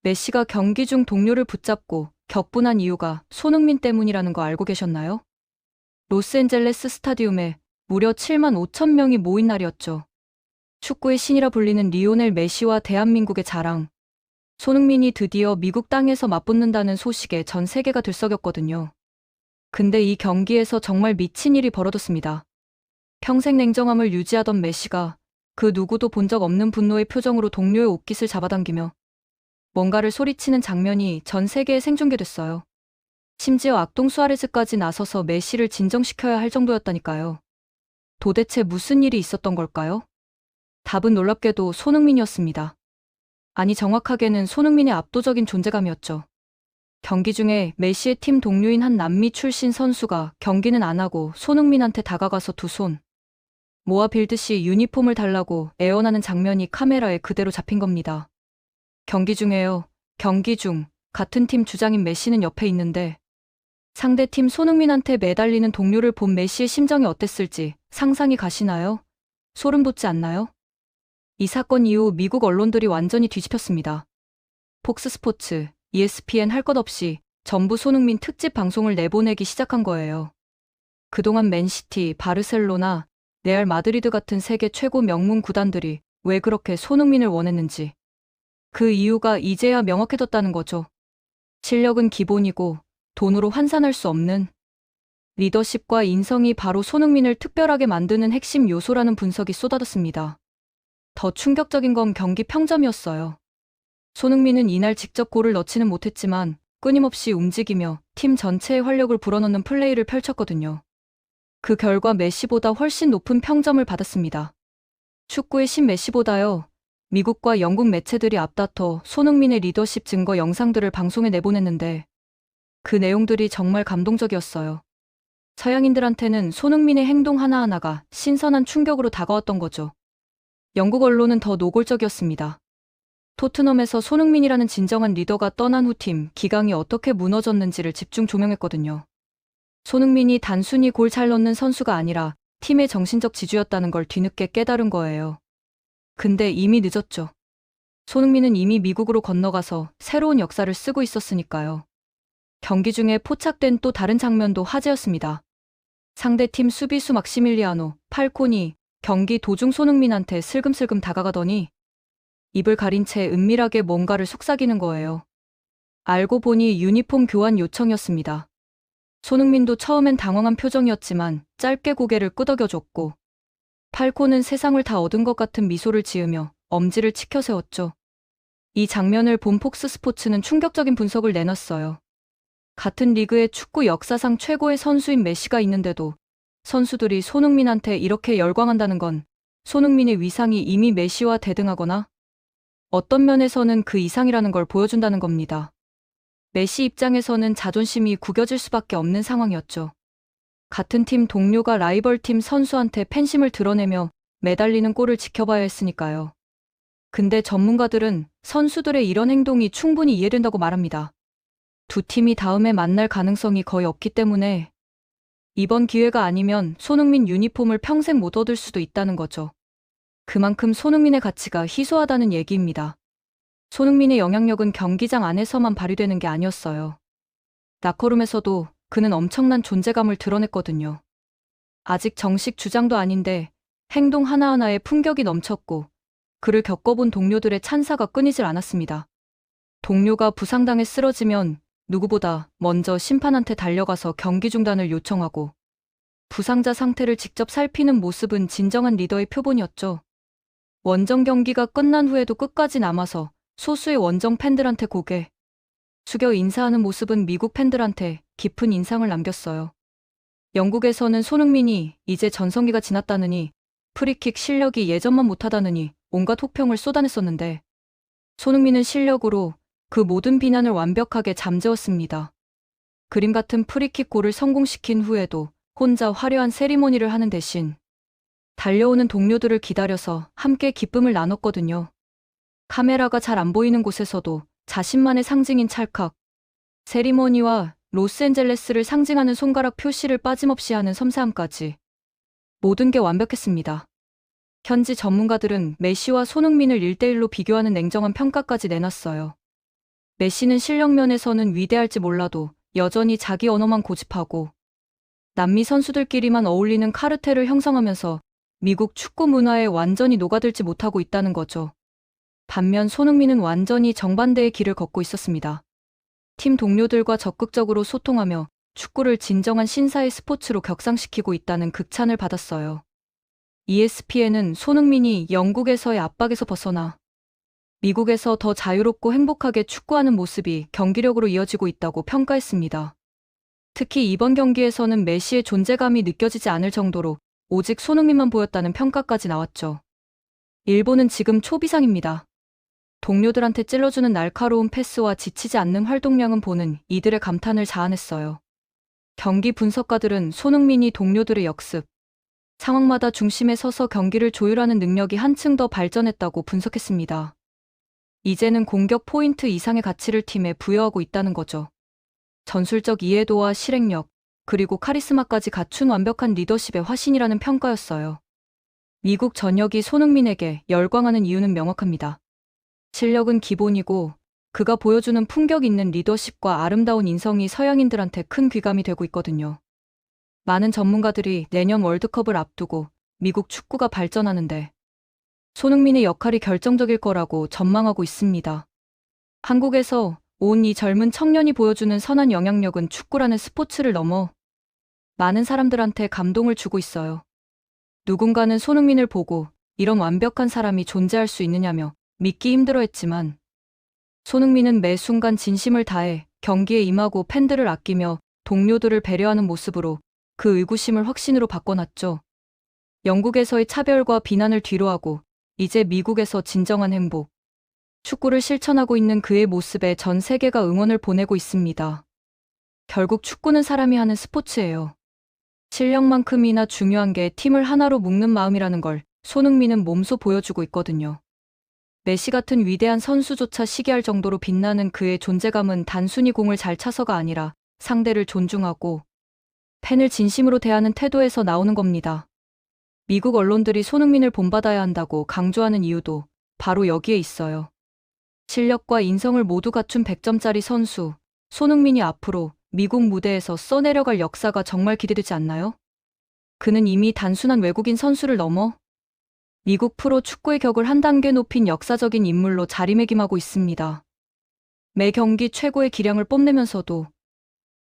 메시가 경기 중 동료를 붙잡고 격분한 이유가 손흥민 때문이라는 거 알고 계셨나요? 로스앤젤레스 스타디움에 무려 7만 5천 명이 모인 날이었죠. 축구의 신이라 불리는 리오넬 메시와 대한민국의 자랑. 손흥민이 드디어 미국 땅에서 맞붙는다는 소식에 전 세계가 들썩였거든요. 근데 이 경기에서 정말 미친 일이 벌어졌습니다. 평생 냉정함을 유지하던 메시가 그 누구도 본 적 없는 분노의 표정으로 동료의 옷깃을 잡아당기며 뭔가를 소리치는 장면이 전 세계에 생중계됐어요. 심지어 악동 수아레즈까지 나서서 메시를 진정시켜야 할 정도였다니까요. 도대체 무슨 일이 있었던 걸까요? 답은 놀랍게도 손흥민이었습니다. 아니, 정확하게는 손흥민의 압도적인 존재감이었죠. 경기 중에 메시의 팀 동료인 한 남미 출신 선수가 경기는 안 하고 손흥민한테 다가가서 두 손 모아 빌듯이 유니폼을 달라고 애원하는 장면이 카메라에 그대로 잡힌 겁니다. 경기 중에요. 경기 중 같은 팀 주장인 메시는 옆에 있는데 상대팀 손흥민한테 매달리는 동료를 본 메시의 심정이 어땠을지 상상이 가시나요? 소름 돋지 않나요? 이 사건 이후 미국 언론들이 완전히 뒤집혔습니다. 폭스스포츠, ESPN 할 것 없이 전부 손흥민 특집 방송을 내보내기 시작한 거예요. 그동안 맨시티, 바르셀로나, 레알 마드리드 같은 세계 최고 명문 구단들이 왜 그렇게 손흥민을 원했는지. 그 이유가 이제야 명확해졌다는 거죠. 실력은 기본이고 돈으로 환산할 수 없는 리더십과 인성이 바로 손흥민을 특별하게 만드는 핵심 요소라는 분석이 쏟아졌습니다. 더 충격적인 건 경기 평점이었어요. 손흥민은 이날 직접 골을 넣지는 못했지만 끊임없이 움직이며 팀 전체의 활력을 불어넣는 플레이를 펼쳤거든요. 그 결과 메시보다 훨씬 높은 평점을 받았습니다. 축구의 신 메시보다요. 미국과 영국 매체들이 앞다퉈 손흥민의 리더십 증거 영상들을 방송에 내보냈는데 그 내용들이 정말 감동적이었어요. 서양인들한테는 손흥민의 행동 하나하나가 신선한 충격으로 다가왔던 거죠. 영국 언론은 더 노골적이었습니다. 토트넘에서 손흥민이라는 진정한 리더가 떠난 후 팀 기강이 어떻게 무너졌는지를 집중 조명했거든요. 손흥민이 단순히 골 잘 넣는 선수가 아니라 팀의 정신적 지주였다는 걸 뒤늦게 깨달은 거예요. 근데 이미 늦었죠. 손흥민은 이미 미국으로 건너가서 새로운 역사를 쓰고 있었으니까요. 경기 중에 포착된 또 다른 장면도 화제였습니다. 상대팀 수비수 막시밀리아노, 팔콘이 경기 도중 손흥민한테 슬금슬금 다가가더니 입을 가린 채 은밀하게 뭔가를 속삭이는 거예요. 알고 보니 유니폼 교환 요청이었습니다. 손흥민도 처음엔 당황한 표정이었지만 짧게 고개를 끄덕여줬고 팔콘은 세상을 다 얻은 것 같은 미소를 지으며 엄지를 치켜세웠죠. 이 장면을 본 폭스스포츠는 충격적인 분석을 내놨어요. 같은 리그의 축구 역사상 최고의 선수인 메시가 있는데도 선수들이 손흥민한테 이렇게 열광한다는 건 손흥민의 위상이 이미 메시와 대등하거나 어떤 면에서는 그 이상이라는 걸 보여준다는 겁니다. 메시 입장에서는 자존심이 구겨질 수밖에 없는 상황이었죠. 같은 팀 동료가 라이벌 팀 선수한테 팬심을 드러내며 매달리는 꼴을 지켜봐야 했으니까요. 근데 전문가들은 선수들의 이런 행동이 충분히 이해된다고 말합니다. 두 팀이 다음에 만날 가능성이 거의 없기 때문에 이번 기회가 아니면 손흥민 유니폼을 평생 못 얻을 수도 있다는 거죠. 그만큼 손흥민의 가치가 희소하다는 얘기입니다. 손흥민의 영향력은 경기장 안에서만 발휘되는 게 아니었어요. 라커룸에서도 그는 엄청난 존재감을 드러냈거든요. 아직 정식 주장도 아닌데 행동 하나하나에 품격이 넘쳤고 그를 겪어본 동료들의 찬사가 끊이질 않았습니다. 동료가 부상당해 쓰러지면 누구보다 먼저 심판한테 달려가서 경기 중단을 요청하고 부상자 상태를 직접 살피는 모습은 진정한 리더의 표본이었죠. 원정 경기가 끝난 후에도 끝까지 남아서 소수의 원정 팬들한테 고개 숙여 인사하는 모습은 미국 팬들한테 깊은 인상을 남겼어요. 영국에서는 손흥민이 이제 전성기가 지났다느니 프리킥 실력이 예전만 못하다느니 온갖 혹평을 쏟아냈었는데 손흥민은 실력으로 그 모든 비난을 완벽하게 잠재웠습니다. 그림 같은 프리킥 골을 성공시킨 후에도 혼자 화려한 세리머니를 하는 대신 달려오는 동료들을 기다려서 함께 기쁨을 나눴거든요. 카메라가 잘 안 보이는 곳에서도 자신만의 상징인 찰칵, 세리머니와 로스앤젤레스를 상징하는 손가락 표시를 빠짐없이 하는 섬세함까지 모든 게 완벽했습니다. 현지 전문가들은 메시와 손흥민을 1대1로 비교하는 냉정한 평가까지 내놨어요. 메시는 실력 면에서는 위대할지 몰라도 여전히 자기 언어만 고집하고 남미 선수들끼리만 어울리는 카르텔을 형성하면서 미국 축구 문화에 완전히 녹아들지 못하고 있다는 거죠. 반면 손흥민은 완전히 정반대의 길을 걷고 있었습니다. 팀 동료들과 적극적으로 소통하며 축구를 진정한 신사의 스포츠로 격상시키고 있다는 극찬을 받았어요. ESPN은 손흥민이 영국에서의 압박에서 벗어나 미국에서 더 자유롭고 행복하게 축구하는 모습이 경기력으로 이어지고 있다고 평가했습니다. 특히 이번 경기에서는 메시의 존재감이 느껴지지 않을 정도로 오직 손흥민만 보였다는 평가까지 나왔죠. 일본은 지금 초비상입니다. 동료들한테 찔러주는 날카로운 패스와 지치지 않는 활동량은 보는 이들의 감탄을 자아냈어요. 경기 분석가들은 손흥민이 동료들의 역습, 상황마다 중심에 서서 경기를 조율하는 능력이 한층 더 발전했다고 분석했습니다. 이제는 공격 포인트 이상의 가치를 팀에 부여하고 있다는 거죠. 전술적 이해도와 실행력, 그리고 카리스마까지 갖춘 완벽한 리더십의 화신이라는 평가였어요. 미국 전역이 손흥민에게 열광하는 이유는 명확합니다. 실력은 기본이고 그가 보여주는 품격 있는 리더십과 아름다운 인성이 서양인들한테 큰 귀감이 되고 있거든요. 많은 전문가들이 내년 월드컵을 앞두고 미국 축구가 발전하는데 손흥민의 역할이 결정적일 거라고 전망하고 있습니다. 한국에서 온 이 젊은 청년이 보여주는 선한 영향력은 축구라는 스포츠를 넘어 많은 사람들한테 감동을 주고 있어요. 누군가는 손흥민을 보고 이런 완벽한 사람이 존재할 수 있느냐며 믿기 힘들어했지만 손흥민은 매 순간 진심을 다해 경기에 임하고 팬들을 아끼며 동료들을 배려하는 모습으로 그 의구심을 확신으로 바꿔놨죠. 영국에서의 차별과 비난을 뒤로하고 이제 미국에서 진정한 행복, 축구를 실천하고 있는 그의 모습에 전 세계가 응원을 보내고 있습니다. 결국 축구는 사람이 하는 스포츠예요. 실력만큼이나 중요한 게 팀을 하나로 묶는 마음이라는 걸 손흥민은 몸소 보여주고 있거든요. 메시 같은 위대한 선수조차 시기할 정도로 빛나는 그의 존재감은 단순히 공을 잘 차서가 아니라 상대를 존중하고 팬을 진심으로 대하는 태도에서 나오는 겁니다. 미국 언론들이 손흥민을 본받아야 한다고 강조하는 이유도 바로 여기에 있어요. 실력과 인성을 모두 갖춘 100점짜리 선수, 손흥민이 앞으로 미국 무대에서 써내려갈 역사가 정말 기대되지 않나요? 그는 이미 단순한 외국인 선수를 넘어 미국 프로 축구의 격을 한 단계 높인 역사적인 인물로 자리매김하고 있습니다. 매 경기 최고의 기량을 뽐내면서도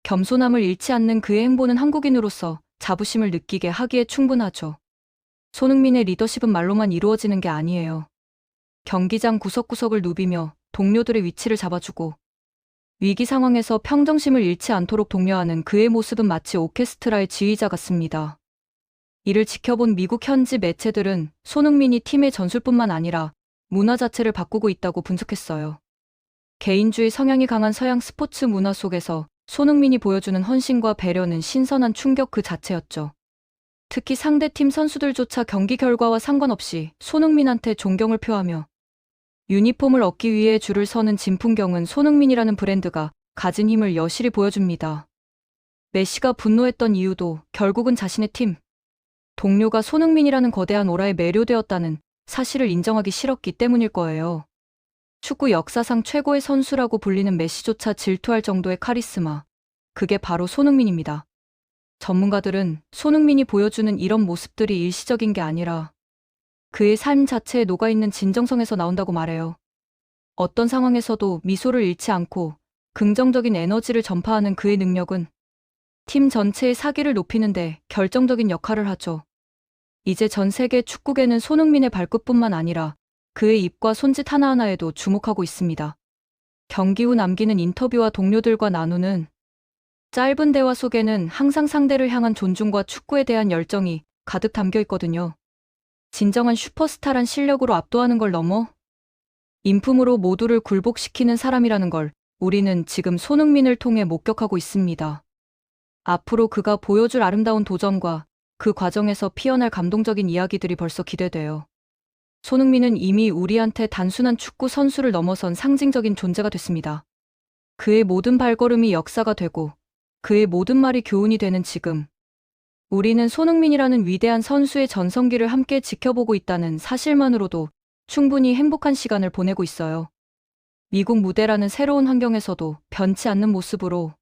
겸손함을 잃지 않는 그의 행보는 한국인으로서 자부심을 느끼게 하기에 충분하죠. 손흥민의 리더십은 말로만 이루어지는 게 아니에요. 경기장 구석구석을 누비며 동료들의 위치를 잡아주고 위기 상황에서 평정심을 잃지 않도록 독려하는 그의 모습은 마치 오케스트라의 지휘자 같습니다. 이를 지켜본 미국 현지 매체들은 손흥민이 팀의 전술뿐만 아니라 문화 자체를 바꾸고 있다고 분석했어요. 개인주의 성향이 강한 서양 스포츠 문화 속에서 손흥민이 보여주는 헌신과 배려는 신선한 충격 그 자체였죠. 특히 상대팀 선수들조차 경기 결과와 상관없이 손흥민한테 존경을 표하며 유니폼을 얻기 위해 줄을 서는 진풍경은 손흥민이라는 브랜드가 가진 힘을 여실히 보여줍니다. 메시가 분노했던 이유도 결국은 자신의 팀, 동료가 손흥민이라는 거대한 오라에 매료되었다는 사실을 인정하기 싫었기 때문일 거예요. 축구 역사상 최고의 선수라고 불리는 메시조차 질투할 정도의 카리스마, 그게 바로 손흥민입니다. 전문가들은 손흥민이 보여주는 이런 모습들이 일시적인 게 아니라 그의 삶 자체에 녹아있는 진정성에서 나온다고 말해요. 어떤 상황에서도 미소를 잃지 않고 긍정적인 에너지를 전파하는 그의 능력은 팀 전체의 사기를 높이는데 결정적인 역할을 하죠. 이제 전 세계 축구계는 손흥민의 발끝뿐만 아니라 그의 입과 손짓 하나하나에도 주목하고 있습니다. 경기 후 남기는 인터뷰와 동료들과 나누는 짧은 대화 속에는 항상 상대를 향한 존중과 축구에 대한 열정이 가득 담겨 있거든요. 진정한 슈퍼스타란 실력으로 압도하는 걸 넘어 인품으로 모두를 굴복시키는 사람이라는 걸 우리는 지금 손흥민을 통해 목격하고 있습니다. 앞으로 그가 보여줄 아름다운 도전과 그 과정에서 피어날 감동적인 이야기들이 벌써 기대돼요. 손흥민은 이미 우리한테 단순한 축구 선수를 넘어선 상징적인 존재가 됐습니다. 그의 모든 발걸음이 역사가 되고 그의 모든 말이 교훈이 되는 지금, 우리는 손흥민이라는 위대한 선수의 전성기를 함께 지켜보고 있다는 사실만으로도 충분히 행복한 시간을 보내고 있어요. 미국 무대라는 새로운 환경에서도 변치 않는 모습으로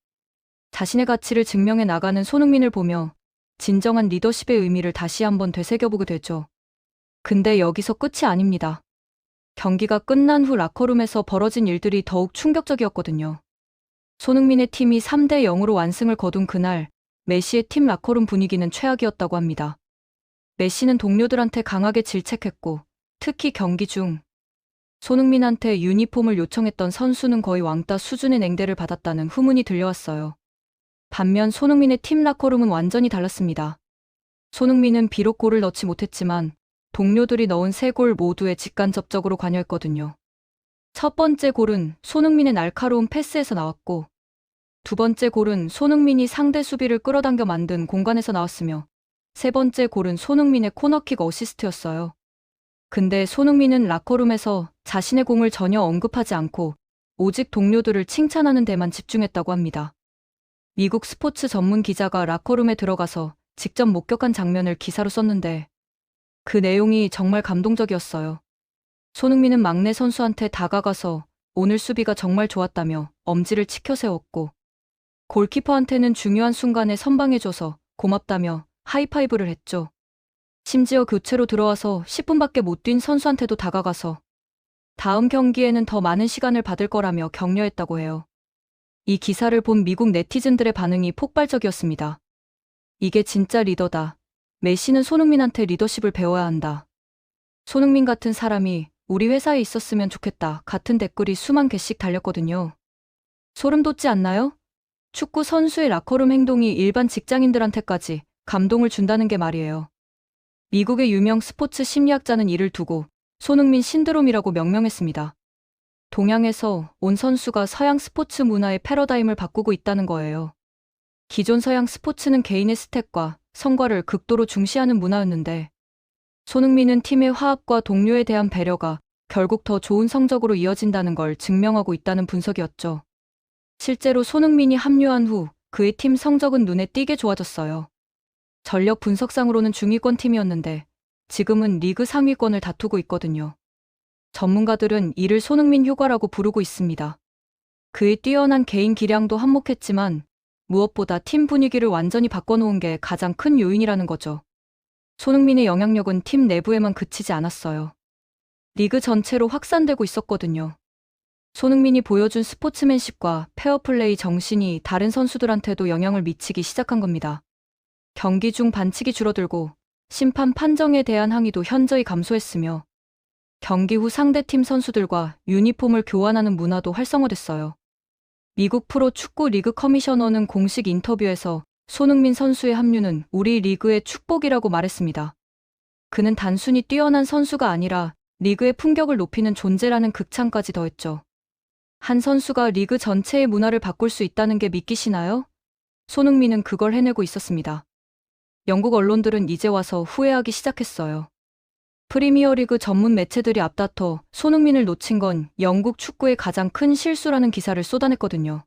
자신의 가치를 증명해 나가는 손흥민을 보며 진정한 리더십의 의미를 다시 한번 되새겨보게 되죠. 근데 여기서 끝이 아닙니다. 경기가 끝난 후 라커룸에서 벌어진 일들이 더욱 충격적이었거든요. 손흥민의 팀이 3대 0으로 완승을 거둔 그날, 메시의 팀 라커룸 분위기는 최악이었다고 합니다. 메시는 동료들한테 강하게 질책했고, 특히 경기 중 손흥민한테 유니폼을 요청했던 선수는 거의 왕따 수준의 냉대를 받았다는 후문이 들려왔어요. 반면 손흥민의 팀 라커룸은 완전히 달랐습니다. 손흥민은 비록 골을 넣지 못했지만 동료들이 넣은 3골 모두에 직간접적으로 관여했거든요. 첫 번째 골은 손흥민의 날카로운 패스에서 나왔고, 두 번째 골은 손흥민이 상대 수비를 끌어당겨 만든 공간에서 나왔으며, 세 번째 골은 손흥민의 코너킥 어시스트였어요. 근데 손흥민은 라커룸에서 자신의 공을 전혀 언급하지 않고 오직 동료들을 칭찬하는 데만 집중했다고 합니다. 미국 스포츠 전문 기자가 라커룸에 들어가서 직접 목격한 장면을 기사로 썼는데 그 내용이 정말 감동적이었어요. 손흥민은 막내 선수한테 다가가서 오늘 수비가 정말 좋았다며 엄지를 치켜 세웠고, 골키퍼한테는 중요한 순간에 선방해줘서 고맙다며 하이파이브를 했죠. 심지어 교체로 들어와서 10분밖에 못 뛴 선수한테도 다가가서 다음 경기에는 더 많은 시간을 받을 거라며 격려했다고 해요. 이 기사를 본 미국 네티즌들의 반응이 폭발적이었습니다. 이게 진짜 리더다. 메시는 손흥민한테 리더십을 배워야 한다. 손흥민 같은 사람이 우리 회사에 있었으면 좋겠다. 같은 댓글이 수만 개씩 달렸거든요. 소름 돋지 않나요? 축구 선수의 라커룸 행동이 일반 직장인들한테까지 감동을 준다는 게 말이에요. 미국의 유명 스포츠 심리학자는 이를 두고 손흥민 신드롬이라고 명명했습니다. 동양에서 온 선수가 서양 스포츠 문화의 패러다임을 바꾸고 있다는 거예요. 기존 서양 스포츠는 개인의 스탯과 성과를 극도로 중시하는 문화였는데, 손흥민은 팀의 화합과 동료에 대한 배려가 결국 더 좋은 성적으로 이어진다는 걸 증명하고 있다는 분석이었죠. 실제로 손흥민이 합류한 후 그의 팀 성적은 눈에 띄게 좋아졌어요. 전력 분석상으로는 중위권 팀이었는데 지금은 리그 상위권을 다투고 있거든요. 전문가들은 이를 손흥민 효과라고 부르고 있습니다. 그의 뛰어난 개인 기량도 한몫했지만 무엇보다 팀 분위기를 완전히 바꿔놓은 게 가장 큰 요인이라는 거죠. 손흥민의 영향력은 팀 내부에만 그치지 않았어요. 리그 전체로 확산되고 있었거든요. 손흥민이 보여준 스포츠맨십과 페어플레이 정신이 다른 선수들한테도 영향을 미치기 시작한 겁니다. 경기 중 반칙이 줄어들고 심판 판정에 대한 항의도 현저히 감소했으며, 경기 후 상대팀 선수들과 유니폼을 교환하는 문화도 활성화됐어요. 미국 프로 축구 리그 커미셔너는 공식 인터뷰에서 손흥민 선수의 합류는 우리 리그의 축복이라고 말했습니다. 그는 단순히 뛰어난 선수가 아니라 리그의 품격을 높이는 존재라는 극찬까지 더했죠. 한 선수가 리그 전체의 문화를 바꿀 수 있다는 게 믿기시나요? 손흥민은 그걸 해내고 있었습니다. 영국 언론들은 이제 와서 후회하기 시작했어요. 프리미어리그 전문 매체들이 앞다퉈 손흥민을 놓친 건 영국 축구의 가장 큰 실수라는 기사를 쏟아냈거든요.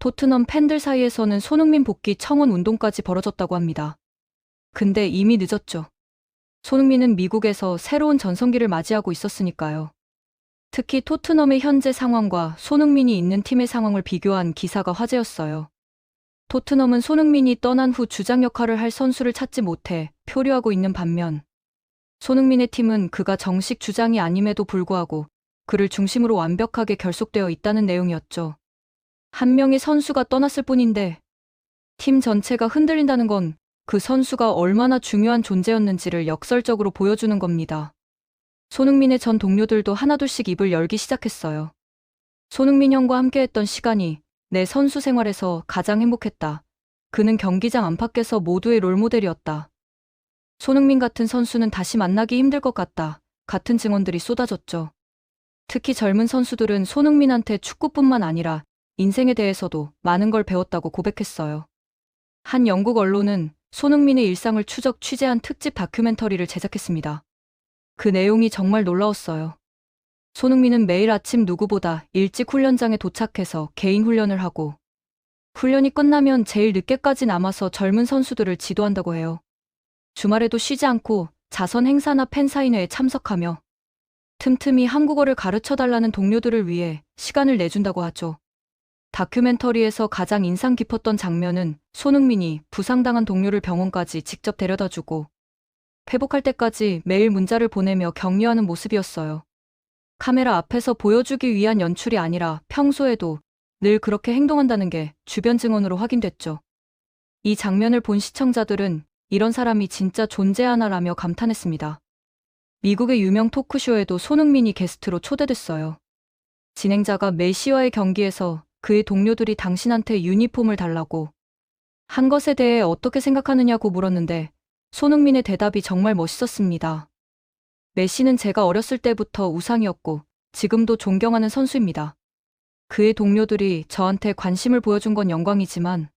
토트넘 팬들 사이에서는 손흥민 복귀 청원 운동까지 벌어졌다고 합니다. 근데 이미 늦었죠. 손흥민은 미국에서 새로운 전성기를 맞이하고 있었으니까요. 특히 토트넘의 현재 상황과 손흥민이 있는 팀의 상황을 비교한 기사가 화제였어요. 토트넘은 손흥민이 떠난 후 주장 역할을 할 선수를 찾지 못해 표류하고 있는 반면, 손흥민의 팀은 그가 정식 주장이 아님에도 불구하고 그를 중심으로 완벽하게 결속되어 있다는 내용이었죠. 한 명의 선수가 떠났을 뿐인데 팀 전체가 흔들린다는 건 그 선수가 얼마나 중요한 존재였는지를 역설적으로 보여주는 겁니다. 손흥민의 전 동료들도 하나둘씩 입을 열기 시작했어요. 손흥민 형과 함께했던 시간이 내 선수 생활에서 가장 행복했다. 그는 경기장 안팎에서 모두의 롤모델이었다. 손흥민 같은 선수는 다시 만나기 힘들 것 같다. 같은 증언들이 쏟아졌죠. 특히 젊은 선수들은 손흥민한테 축구뿐만 아니라 인생에 대해서도 많은 걸 배웠다고 고백했어요. 한 영국 언론은 손흥민의 일상을 추적 취재한 특집 다큐멘터리를 제작했습니다. 그 내용이 정말 놀라웠어요. 손흥민은 매일 아침 누구보다 일찍 훈련장에 도착해서 개인 훈련을 하고, 훈련이 끝나면 제일 늦게까지 남아서 젊은 선수들을 지도한다고 해요. 주말에도 쉬지 않고 자선 행사나 팬사인회에 참석하며 틈틈이 한국어를 가르쳐 달라는 동료들을 위해 시간을 내준다고 하죠. 다큐멘터리에서 가장 인상 깊었던 장면은 손흥민이 부상당한 동료를 병원까지 직접 데려다주고 회복할 때까지 매일 문자를 보내며 격려하는 모습이었어요. 카메라 앞에서 보여주기 위한 연출이 아니라 평소에도 늘 그렇게 행동한다는 게 주변 증언으로 확인됐죠. 이 장면을 본 시청자들은 이런 사람이 진짜 존재하나라며 감탄했습니다. 미국의 유명 토크쇼에도 손흥민이 게스트로 초대됐어요. 진행자가 메시와의 경기에서 그의 동료들이 당신한테 유니폼을 달라고 한 것에 대해 어떻게 생각하느냐고 물었는데 손흥민의 대답이 정말 멋있었습니다. 메시는 제가 어렸을 때부터 우상이었고 지금도 존경하는 선수입니다. 그의 동료들이 저한테 관심을 보여준 건 영광이지만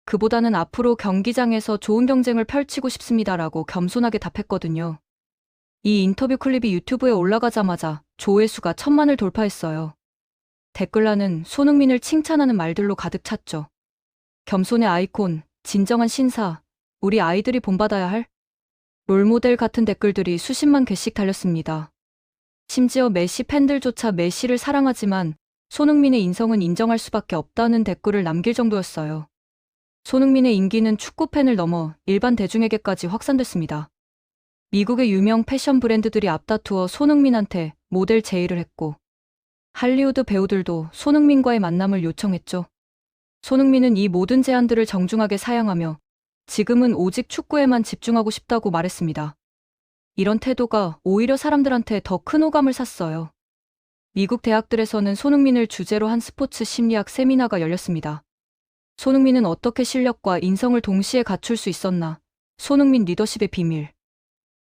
그보다는 앞으로 경기장에서 좋은 경쟁을 펼치고 싶습니다라고 겸손하게 답했거든요. 이 인터뷰 클립이 유튜브에 올라가자마자 조회수가 1,000만을 돌파했어요. 댓글란은 손흥민을 칭찬하는 말들로 가득 찼죠. 겸손의 아이콘, 진정한 신사, 우리 아이들이 본받아야 할 롤모델 같은 댓글들이 수십만 개씩 달렸습니다. 심지어 메시 팬들조차 메시를 사랑하지만 손흥민의 인성은 인정할 수밖에 없다는 댓글을 남길 정도였어요. 손흥민의 인기는 축구 팬을 넘어 일반 대중에게까지 확산됐습니다. 미국의 유명 패션 브랜드들이 앞다투어 손흥민한테 모델 제의를 했고 할리우드 배우들도 손흥민과의 만남을 요청했죠. 손흥민은 이 모든 제안들을 정중하게 사양하며 지금은 오직 축구에만 집중하고 싶다고 말했습니다. 이런 태도가 오히려 사람들한테 더 큰 호감을 샀어요. 미국 대학들에서는 손흥민을 주제로 한 스포츠 심리학 세미나가 열렸습니다. 손흥민은 어떻게 실력과 인성을 동시에 갖출 수 있었나? 손흥민 리더십의 비밀.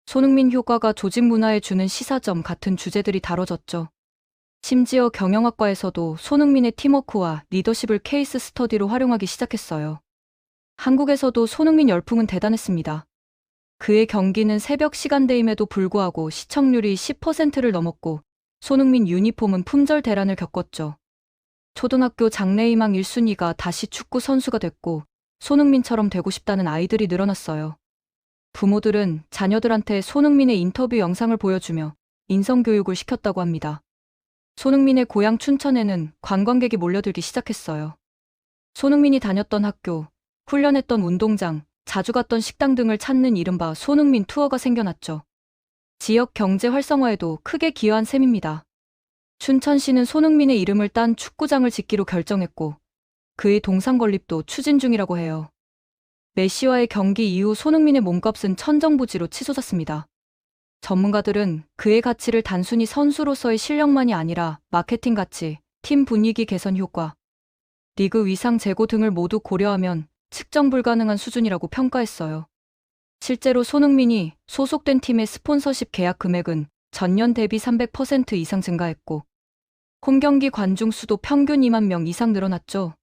손흥민 효과가 조직 문화에 주는 시사점 같은 주제들이 다뤄졌죠. 심지어 경영학과에서도 손흥민의 팀워크와 리더십을 케이스 스터디로 활용하기 시작했어요. 한국에서도 손흥민 열풍은 대단했습니다. 그의 경기는 새벽 시간대임에도 불구하고 시청률이 10%를 넘었고 손흥민 유니폼은 품절 대란을 겪었죠. 초등학교 장래희망 1순위가 다시 축구 선수가 됐고 손흥민처럼 되고 싶다는 아이들이 늘어났어요. 부모들은 자녀들한테 손흥민의 인터뷰 영상을 보여주며 인성교육을 시켰다고 합니다. 손흥민의 고향 춘천에는 관광객이 몰려들기 시작했어요. 손흥민이 다녔던 학교, 훈련했던 운동장, 자주 갔던 식당 등을 찾는 이른바 손흥민 투어가 생겨났죠. 지역 경제 활성화에도 크게 기여한 셈입니다. 춘천시는 손흥민의 이름을 딴 축구장을 짓기로 결정했고 그의 동상 건립도 추진 중이라고 해요. 메시와의 경기 이후 손흥민의 몸값은 천정부지로 치솟았습니다. 전문가들은 그의 가치를 단순히 선수로서의 실력만이 아니라 마케팅 가치, 팀 분위기 개선 효과, 리그 위상 제고 등을 모두 고려하면 측정 불가능한 수준이라고 평가했어요. 실제로 손흥민이 소속된 팀의 스폰서십 계약 금액은 전년 대비 300% 이상 증가했고 홈경기 관중 수도 평균 2만 명 이상 늘어났죠.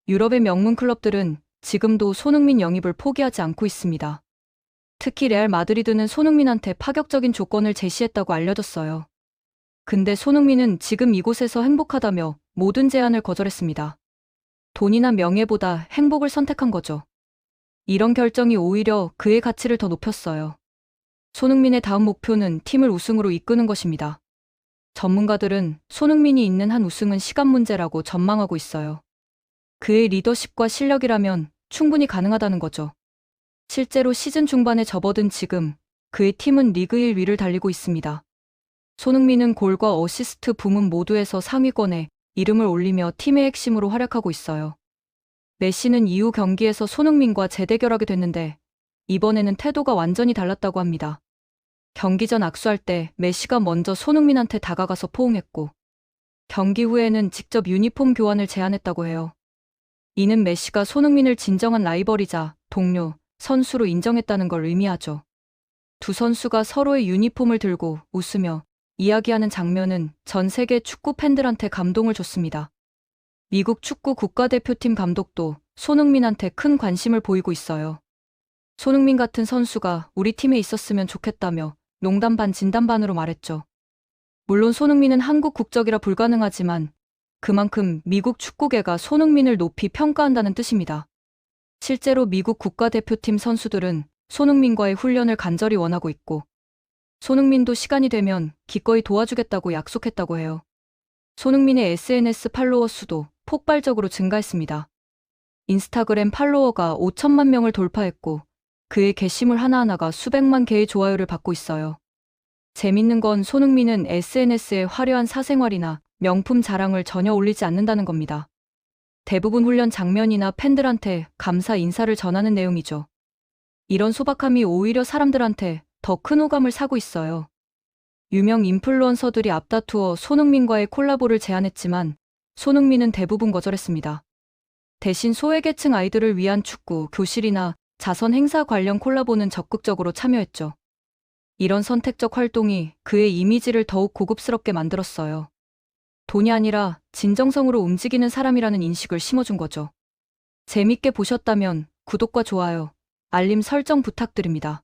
유럽의 명문 클럽들은 지금도 손흥민 영입을 포기하지 않고 있습니다. 특히 레알 마드리드는 손흥민한테 파격적인 조건을 제시했다고 알려졌어요. 근데 손흥민은 지금 이곳에서 행복하다며 모든 제안을 거절했습니다. 돈이나 명예보다 행복을 선택한 거죠. 이런 결정이 오히려 그의 가치를 더 높였어요. 손흥민의 다음 목표는 팀을 우승으로 이끄는 것입니다. 전문가들은 손흥민이 있는 한 우승은 시간 문제라고 전망하고 있어요. 그의 리더십과 실력이라면 충분히 가능하다는 거죠. 실제로 시즌 중반에 접어든 지금 그의 팀은 리그 1위를 달리고 있습니다. 손흥민은 골과 어시스트 부문 모두에서 상위권에 이름을 올리며 팀의 핵심으로 활약하고 있어요. 메시는 이후 경기에서 손흥민과 재대결하게 됐는데 이번에는 태도가 완전히 달랐다고 합니다. 경기 전 악수할 때 메시가 먼저 손흥민한테 다가가서 포옹했고 경기 후에는 직접 유니폼 교환을 제안했다고 해요. 이는 메시가 손흥민을 진정한 라이벌이자 동료, 선수로 인정했다는 걸 의미하죠. 두 선수가 서로의 유니폼을 들고 웃으며 이야기하는 장면은 전 세계 축구 팬들한테 감동을 줬습니다. 미국 축구 국가대표팀 감독도 손흥민한테 큰 관심을 보이고 있어요. 손흥민 같은 선수가 우리 팀에 있었으면 좋겠다며 농담 반 진담 반으로 말했죠. 물론 손흥민은 한국 국적이라 불가능하지만 그만큼 미국 축구계가 손흥민을 높이 평가한다는 뜻입니다. 실제로 미국 국가대표팀 선수들은 손흥민과의 훈련을 간절히 원하고 있고 손흥민도 시간이 되면 기꺼이 도와주겠다고 약속했다고 해요. 손흥민의 SNS 팔로워 수도 폭발적으로 증가했습니다. 인스타그램 팔로워가 5천만 명을 돌파했고 그의 게시물 하나하나가 수백만 개의 좋아요를 받고 있어요. 재밌는 건 손흥민은 SNS에 화려한 사생활이나 명품 자랑을 전혀 올리지 않는다는 겁니다. 대부분 훈련 장면이나 팬들한테 감사 인사를 전하는 내용이죠. 이런 소박함이 오히려 사람들한테 더 큰 호감을 사고 있어요. 유명 인플루언서들이 앞다투어 손흥민과의 콜라보를 제안했지만 손흥민은 대부분 거절했습니다. 대신 소외계층 아이들을 위한 축구, 교실이나 자선 행사 관련 콜라보는 적극적으로 참여했죠. 이런 선택적 활동이 그의 이미지를 더욱 고급스럽게 만들었어요. 돈이 아니라 진정성으로 움직이는 사람이라는 인식을 심어준 거죠. 재밌게 보셨다면 구독과 좋아요, 알림 설정 부탁드립니다.